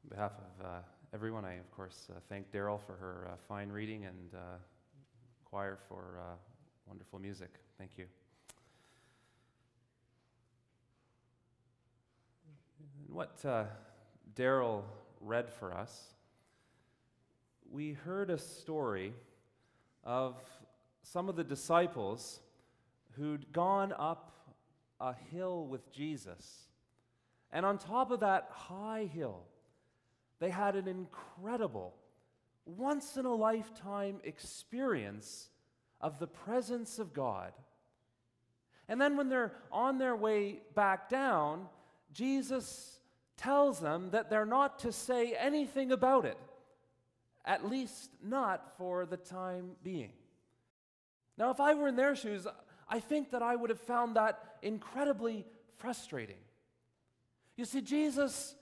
On behalf of everyone, I, of course, thank Daryl for her fine reading and choir for wonderful music. Thank you. What Daryl read for us, we heard a story of some of the disciples who'd gone up a hill with Jesus. And on top of that high hill, they had an incredible, once-in-a-lifetime experience of the presence of God. And then when they're on their way back down, Jesus tells them that they're not to say anything about it, at least not for the time being. Now, if I were in their shoes, I think that I would have found that incredibly frustrating. You see, Jesus,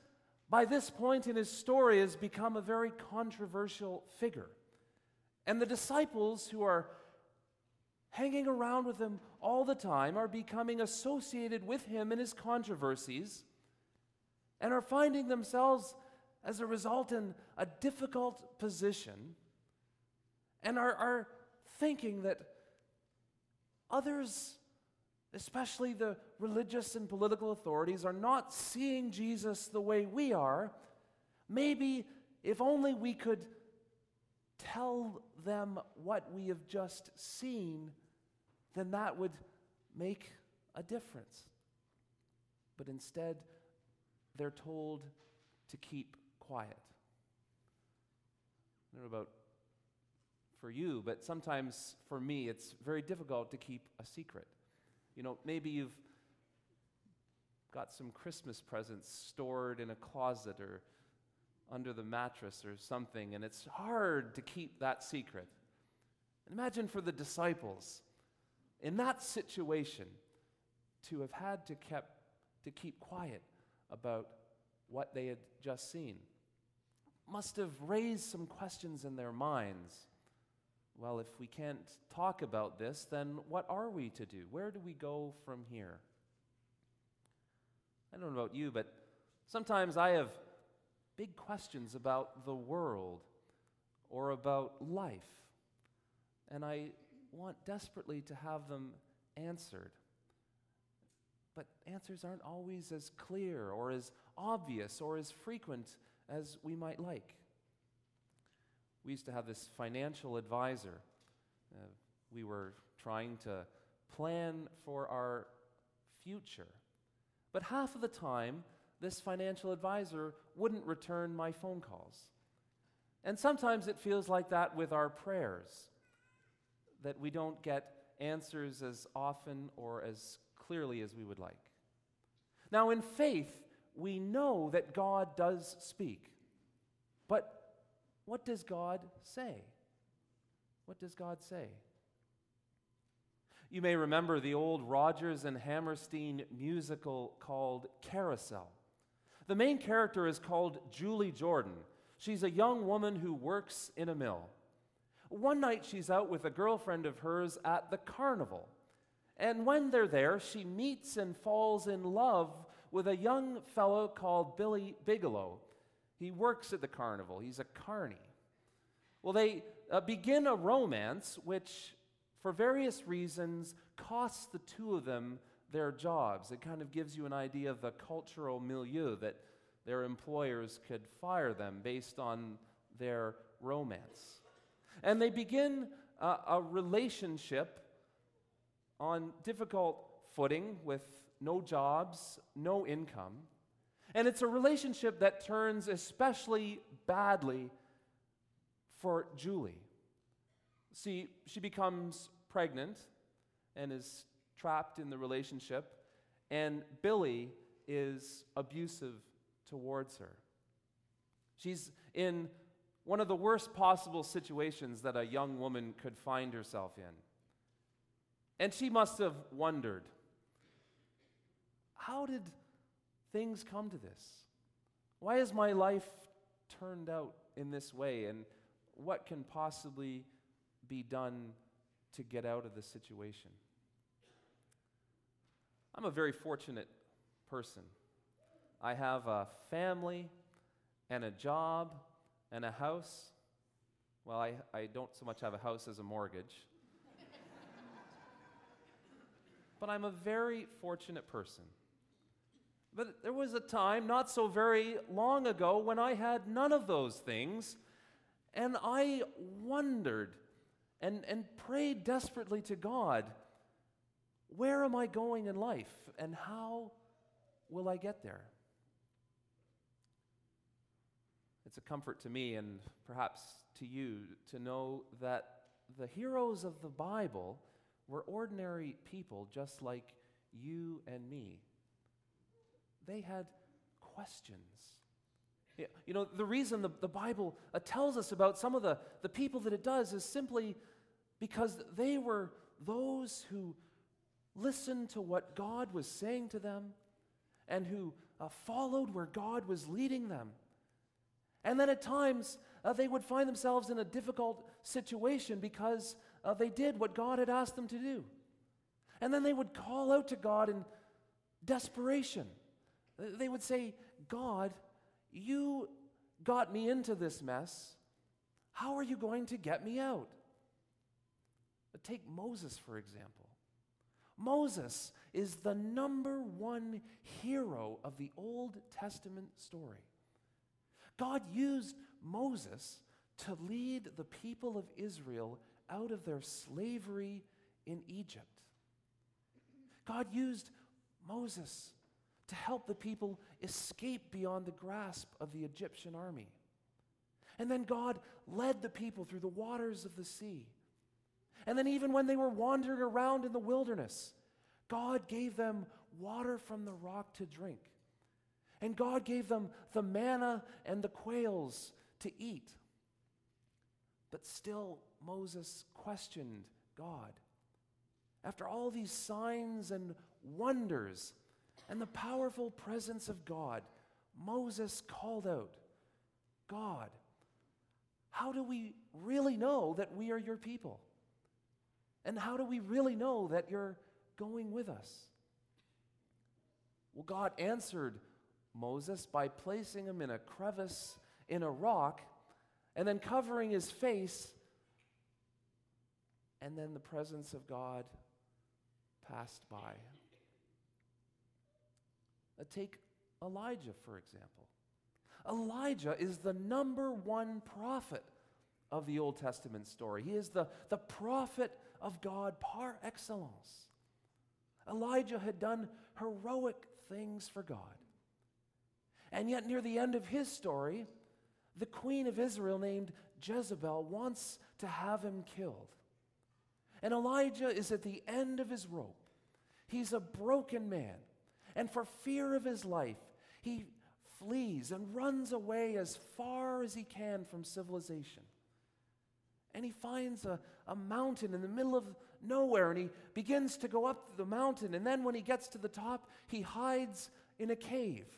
by this point in his story, has become a very controversial figure. And the disciples who are hanging around with him all the time are becoming associated with him in his controversies and are finding themselves, as a result, in a difficult position and are thinking that others, especially the religious and political authorities, are not seeing Jesus the way we are. Maybe if only we could tell them what we have just seen, then that would make a difference. But instead, they're told to keep quiet. I don't know about for you, but sometimes for me, it's very difficult to keep a secret. You know, maybe you've got some Christmas presents stored in a closet or under the mattress or something, and it's hard to keep that secret. And imagine for the disciples, in that situation, to have had to keep quiet about what they had just seen. Must have raised some questions in their minds. Well, if we can't talk about this, then what are we to do? Where do we go from here? I don't know about you, but sometimes I have big questions about the world or about life, and I want desperately to have them answered. But answers aren't always as clear or as obvious or as frequent as we might like. We used to have this financial advisor. We were trying to plan for our future. But half of the time, this financial advisor wouldn't return my phone calls. And sometimes it feels like that with our prayers, that we don't get answers as often or as clearly as we would like. Now, in faith, we know that God does speak. But what does God say? What does God say? You may remember the old Rodgers and Hammerstein musical called Carousel. The main character is called Julie Jordan. She's a young woman who works in a mill. One night she's out with a girlfriend of hers at the carnival. And when they're there, she meets and falls in love with a young fellow called Billy Bigelow. He works at the carnival. He's a carny. Well, they begin a romance which, for various reasons, costs the two of them their jobs. It kind of gives you an idea of the cultural milieu that their employers could fire them based on their romance. And they begin a relationship on difficult footing with no jobs, no income. And it's a relationship that turns especially badly for Julie. See, she becomes pregnant and is trapped in the relationship, and Billy is abusive towards her. She's in one of the worst possible situations that a young woman could find herself in. And she must have wondered, how did things come to this? Why has my life turned out in this way? And what can possibly be done to get out of this situation? I'm a very fortunate person. I have a family and a job and a house. Well, I don't so much have a house as a mortgage. But I'm a very fortunate person. But there was a time, not so very long ago, when I had none of those things, and I wondered and prayed desperately to God, where am I going in life, and how will I get there? It's a comfort to me, and perhaps to you, to know that the heroes of the Bible were ordinary people just like you and me. They had questions. You know, the reason the Bible tells us about some of the people that it does is simply because they were those who listened to what God was saying to them and who followed where God was leading them. And then at times, they would find themselves in a difficult situation because they did what God had asked them to do. And then they would call out to God in desperation. They would say, God, you got me into this mess. How are you going to get me out? Take Moses, for example. Moses is the number one hero of the Old Testament story. God used Moses to lead the people of Israel out of their slavery in Egypt. God used Moses to help the people escape beyond the grasp of the Egyptian army. And then God led the people through the waters of the sea. And then even when they were wandering around in the wilderness, God gave them water from the rock to drink. And God gave them the manna and the quails to eat. But still, Moses questioned God. After all these signs and wonders and the powerful presence of God, Moses called out, God, how do we really know that we are your people? And how do we really know that you're going with us? Well, God answered Moses by placing him in a crevice in a rock and then covering his face, and then the presence of God passed by. Take Elijah, for example. Elijah is the number one prophet of the Old Testament story. He is the prophet of God par excellence. Elijah had done heroic things for God. And yet near the end of his story, the queen of Israel named Jezebel wants to have him killed. And Elijah is at the end of his rope. He's a broken man. And for fear of his life, he flees and runs away as far as he can from civilization. And he finds a mountain in the middle of nowhere, and he begins to go up the mountain. And then when he gets to the top, he hides in a cave.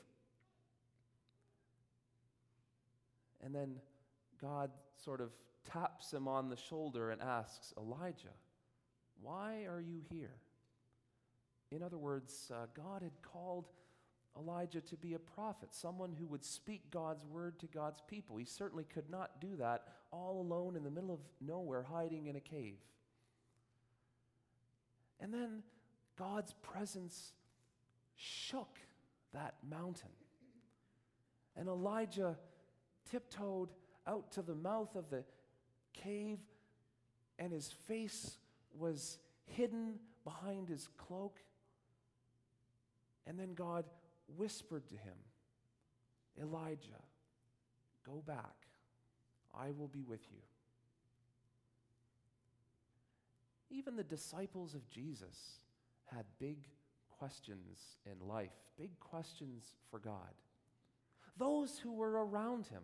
And then God sort of taps him on the shoulder and asks, Elijah, why are you here? In other words, God had called Elijah to be a prophet, someone who would speak God's word to God's people. He certainly could not do that all alone in the middle of nowhere, hiding in a cave. And then God's presence shook that mountain. And Elijah tiptoed out to the mouth of the cave, and his face was hidden behind his cloak. And then God whispered to him, Elijah, go back. I will be with you. Even the disciples of Jesus had big questions in life, big questions for God. Those who were around him,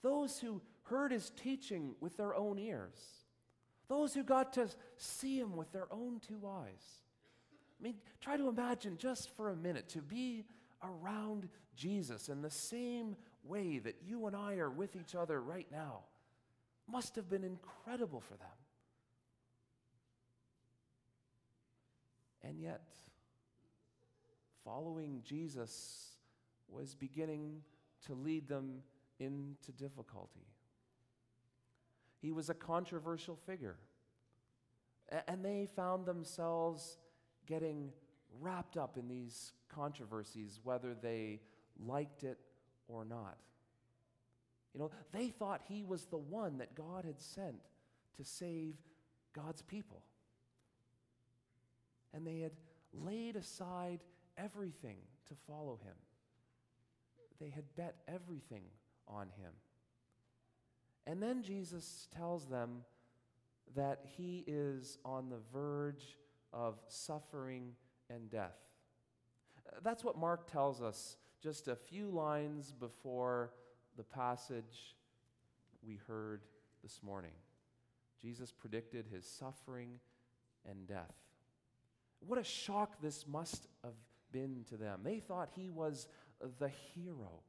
those who heard his teaching with their own ears, those who got to see him with their own two eyes. I mean, try to imagine just for a minute to be around Jesus in the same way that you and I are with each other right now. Must have been incredible for them. And yet, following Jesus was beginning to lead them into difficulty. He was a controversial figure, and they found themselves getting wrapped up in these controversies, whether they liked it or not. They thought he was the one that God had sent to save God's people. And they had laid aside everything to follow him. They had bet everything on him. And then Jesus tells them that he is on the verge of suffering and death. That's what Mark tells us just a few lines before the passage we heard this morning. Jesus predicted his suffering and death. What a shock this must have been to them. They thought he was the hero,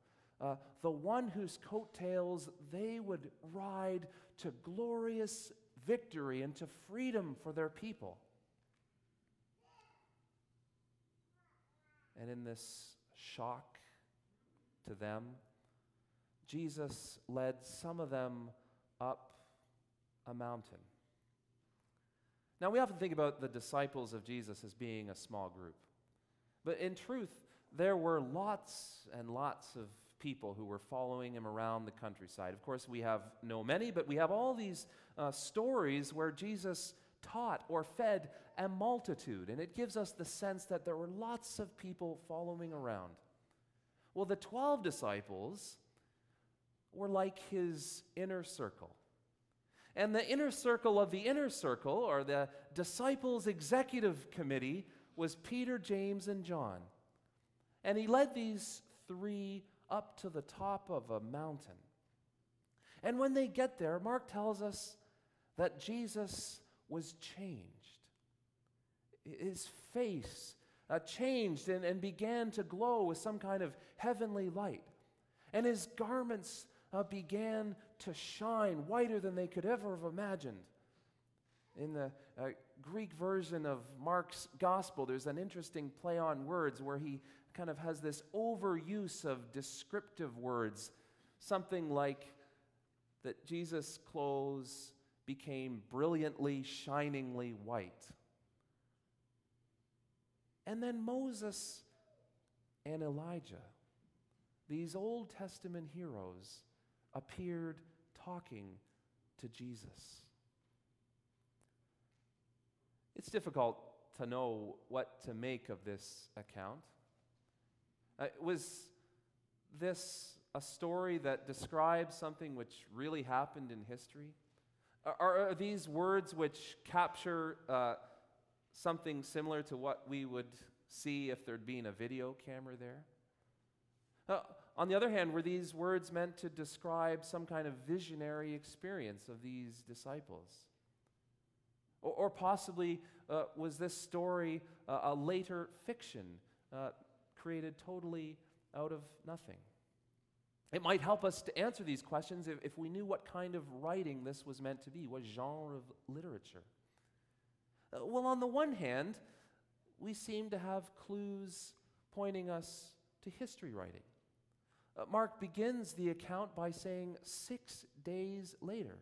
the one whose coattails they would ride to glorious victory and to freedom for their people. And in this shock to them, Jesus led some of them up a mountain. Now, we often think about the disciples of Jesus as being a small group. But in truth, there were lots and lots of people who were following him around the countryside. Of course, we have many, but we have all these stories where Jesus taught or fed a multitude. And it gives us the sense that there were lots of people following around. Well, the 12 disciples were like his inner circle. And the inner circle of the inner circle, or the disciples' executive committee, was Peter, James, and John. And he led these three up to the top of a mountain. And when they get there, Mark tells us that Jesus was changed. His face changed and began to glow with some kind of heavenly light. And his garments began to shine whiter than they could ever have imagined. In the Greek version of Mark's gospel, there's an interesting play on words where he kind of has this overuse of descriptive words, something like that Jesus' clothes became brilliantly, shiningly white. And then Moses and Elijah, these Old Testament heroes, appeared talking to Jesus. It's difficult to know what to make of this account. Was this a story that describes something which really happened in history? Are these words which capture something similar to what we would see if there'd been a video camera there? On the other hand, were these words meant to describe some kind of visionary experience of these disciples? Or possibly was this story a later fiction created totally out of nothing? It might help us to answer these questions if we knew what kind of writing this was meant to be, what genre of literature. Well, on the one hand, we seem to have clues pointing us to history writing. Mark begins the account by saying 6 days later.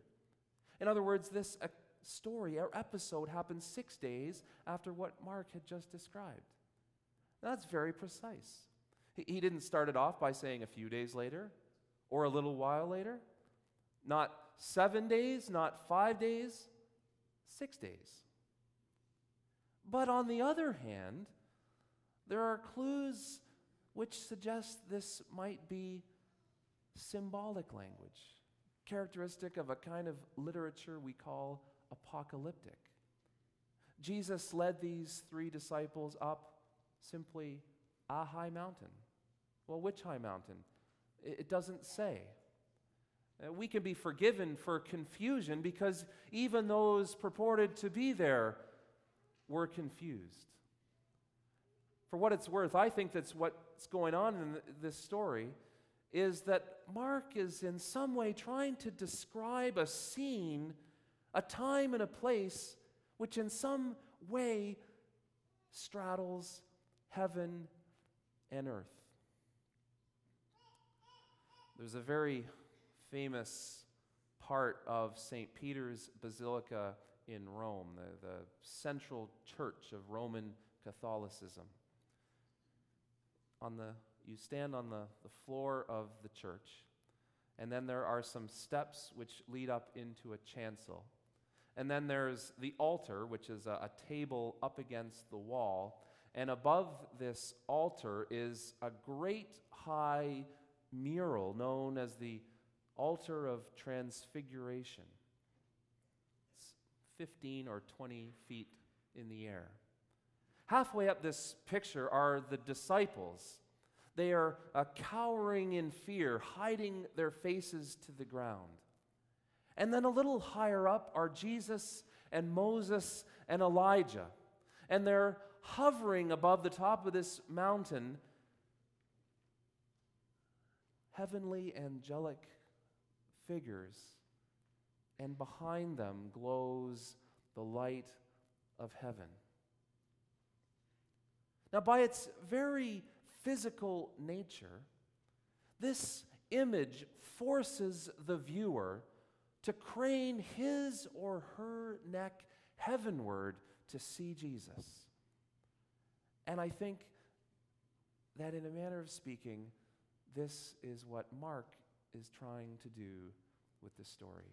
In other words, this story or episode happened 6 days after what Mark had just described. That's very precise. He didn't start it off by saying a few days later or a little while later. Not 7 days, not 5 days, 6 days. But on the other hand, there are clues which suggest this might be symbolic language, characteristic of a kind of literature we call apocalyptic. Jesus led these three disciples up simply a high mountain. Well, which high mountain? It doesn't say. We can be forgiven for confusion because even those purported to be there were confused. For what it's worth, I think that's what's going on in this story is that Mark is in some way trying to describe a scene, a time and a place which in some way straddles heaven and earth. There's a very famous part of St. Peter's Basilica in Rome, the central church of Roman Catholicism. You stand on the floor of the church, and then there are some steps which lead up into a chancel. And then there's the altar, which is a table up against the wall. And above this altar is a great high mural known as the Altar of Transfiguration. It's 15 or 20 feet in the air. Halfway up this picture are the disciples. They are cowering in fear, hiding their faces to the ground. And then a little higher up are Jesus and Moses and Elijah. And they're hovering above the top of this mountain, heavenly angelic figures. And behind them glows the light of heaven. Now, by its very physical nature, this image forces the viewer to crane his or her neck heavenward to see Jesus. And I think that in a manner of speaking, this is what Mark is trying to do with the story.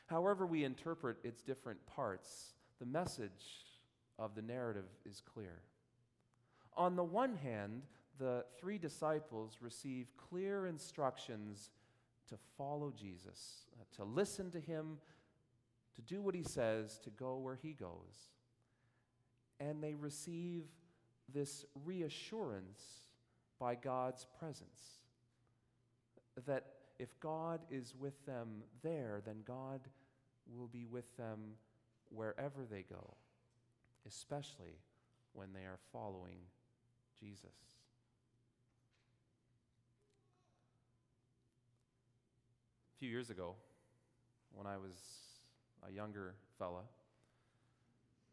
However we interpret its different parts, the message of the narrative is clear. On the one hand, the three disciples receive clear instructions to follow Jesus, to listen to him, to do what he says, to go where he goes. And they receive this reassurance by God's presence, that if God is with them there, then God will be with them wherever they go, especially when they are following Jesus. A few years ago, when I was a younger fella,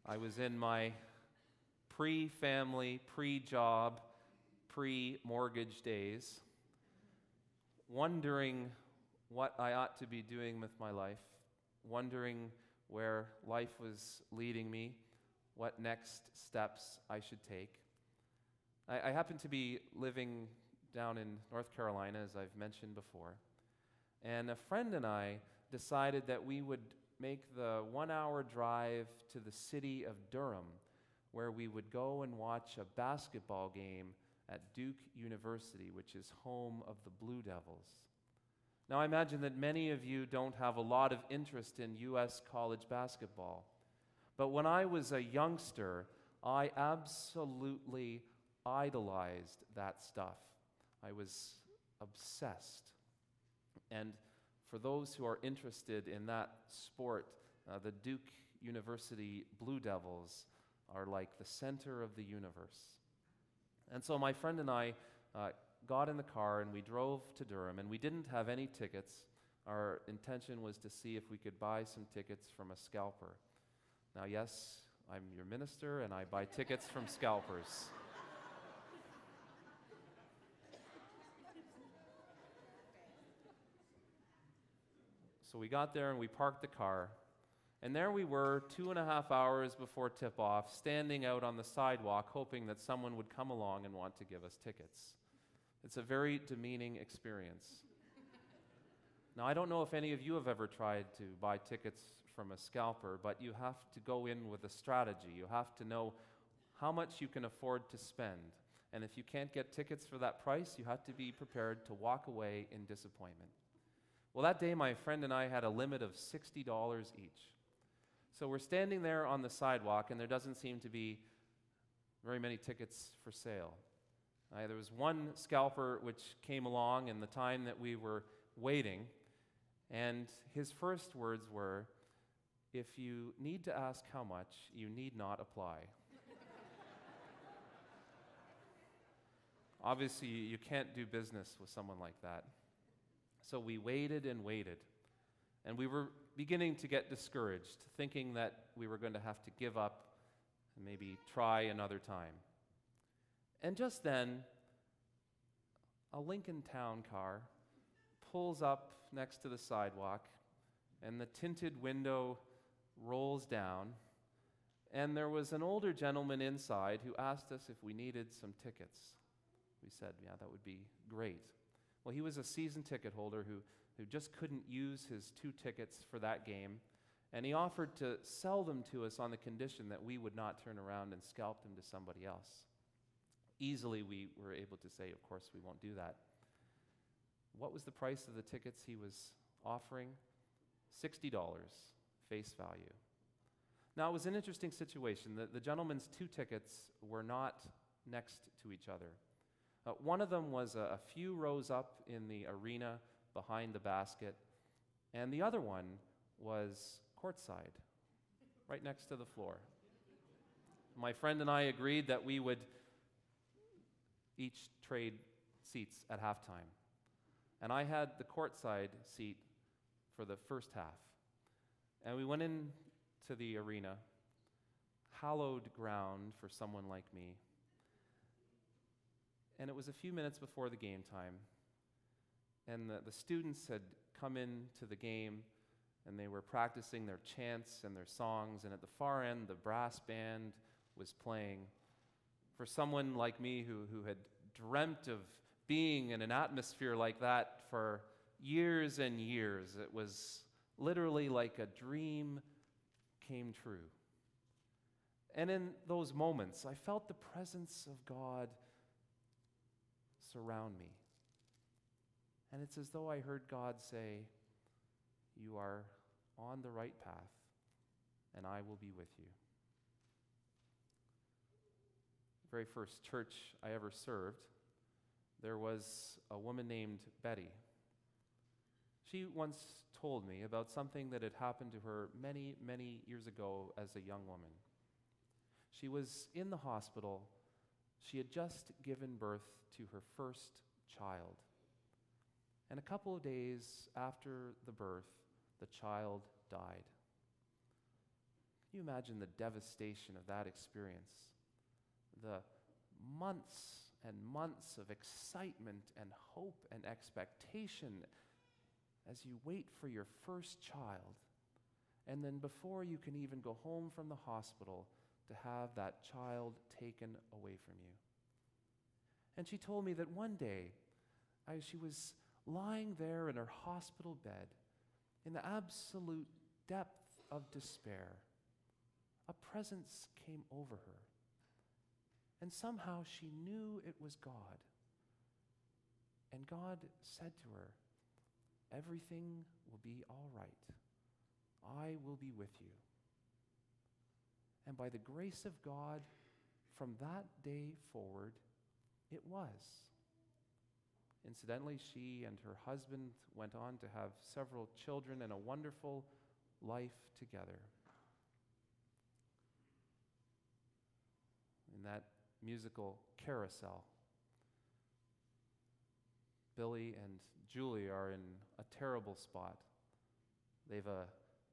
I was in my pre-family, pre-job, pre-mortgage days, wondering what I ought to be doing with my life, wondering where life was leading me, what next steps I should take. I happened to be living down in North Carolina, as I've mentioned before, and a friend and I decided that we would make the 1-hour drive to the city of Durham, where we would go and watch a basketball game at Duke University, which is home of the Blue Devils. Now, I imagine that many of you don't have a lot of interest in U.S. college basketball, but when I was a youngster, I absolutely idolized that stuff. I was obsessed. And for those who are interested in that sport, the Duke University Blue Devils are like the center of the universe. And so my friend and I got in the car and we drove to Durham, and we didn't have any tickets. Our intention was to see if we could buy some tickets from a scalper. Now, yes, I'm your minister and I buy tickets from scalpers. So we got there and we parked the car, and there we were 2.5 hours before tip-off, standing out on the sidewalk hoping that someone would come along and want to give us tickets. It's a very demeaning experience. Now, I don't know if any of you have ever tried to buy tickets from a scalper, but you have to go in with a strategy. You have to know how much you can afford to spend. And if you can't get tickets for that price, you have to be prepared to walk away in disappointment. Well, that day, my friend and I had a limit of $60 each. So we're standing there on the sidewalk, and there doesn't seem to be very many tickets for sale. There was one scalper which came along in the time that we were waiting, and his first words were, "If you need to ask how much, you need not apply." Obviously, you can't do business with someone like that. So we waited and waited, and we were beginning to get discouraged, thinking that we were going to have to give up and maybe try another time. And just then, a Lincoln Town car pulls up next to the sidewalk, and the tinted window rolls down, and there was an older gentleman inside who asked us if we needed some tickets. We said, yeah, that would be great. Well, he was a season ticket holder who just couldn't use his 2 tickets for that game, and he offered to sell them to us on the condition that we would not turn around and scalp them to somebody else. Easily we were able to say, of course, we won't do that. What was the price of the tickets he was offering? $60 face value. Now, it was an interesting situation. The gentleman's 2 tickets were not next to each other. One of them was a few rows up in the arena behind the basket, and the other one was courtside, right next to the floor. My friend and I agreed that we would each trade seats at halftime. And I had the courtside seat for the first half. And we went into the arena, hallowed ground for someone like me. And it was a few minutes before the game time. And the students had come into the game, and they were practicing their chants and their songs. And at the far end, the brass band was playing. For someone like me who had dreamt of being in an atmosphere like that for years and years, it was literally like a dream came true. And in those moments, I felt the presence of God surround me. And it's as though I heard God say, "You are on the right path, and I will be with you." The very first church I ever served, there was a woman named Betty. She once told me about something that had happened to her many, many years ago as a young woman. She was in the hospital. She had just given birth to her first child. And a couple of days after the birth, the child died. Can you imagine the devastation of that experience? The months and months of excitement and hope and expectation as you wait for your first child, and then before you can even go home from the hospital, to have that child taken away from you. And she told me that one day, as she was lying there in her hospital bed, in the absolute depth of despair, a presence came over her. And somehow she knew it was God. And God said to her, "Everything will be all right. I will be with you." And by the grace of God, from that day forward, it was. Incidentally, she and her husband went on to have several children and a wonderful life together. In that musical Carousel, Billy and Julie are in a terrible spot. They've a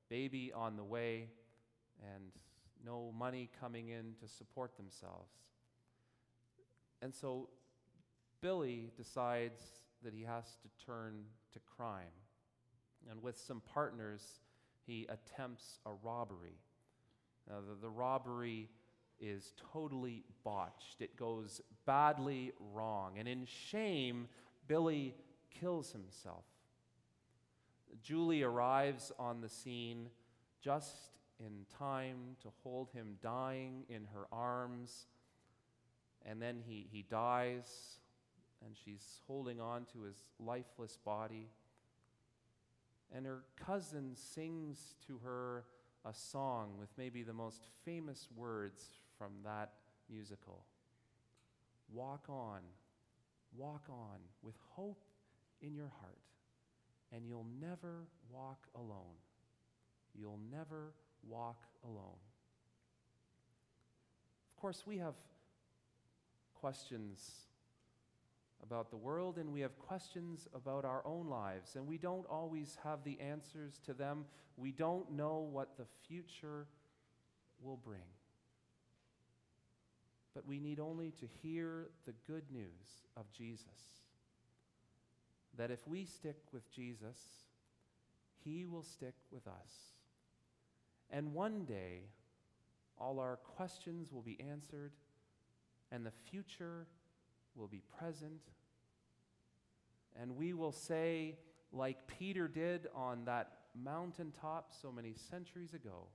baby on the way and no money coming in to support themselves. And so Billy decides that he has to turn to crime. And with some partners, he attempts a robbery. Now, the robbery is totally botched. It goes badly wrong. And in shame, Billy kills himself. Julie arrives on the scene just in time to hold him dying in her arms. And then he dies, and she's holding on to his lifeless body. And her cousin sings to her a song with maybe the most famous words from that musical. Walk on with hope in your heart, and you'll never walk alone. You'll never walk alone. Of course, we have questions about the world, and we have questions about our own lives, and we don't always have the answers to them. We don't know what the future will bring. But we need only to hear the good news of Jesus, that if we stick with Jesus, he will stick with us. And one day, all our questions will be answered, and the future will be present. And we will say, like Peter did on that mountaintop so many centuries ago,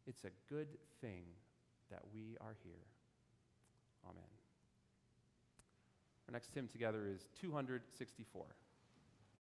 it's a good thing that we are here. Amen. Our next hymn together is 264.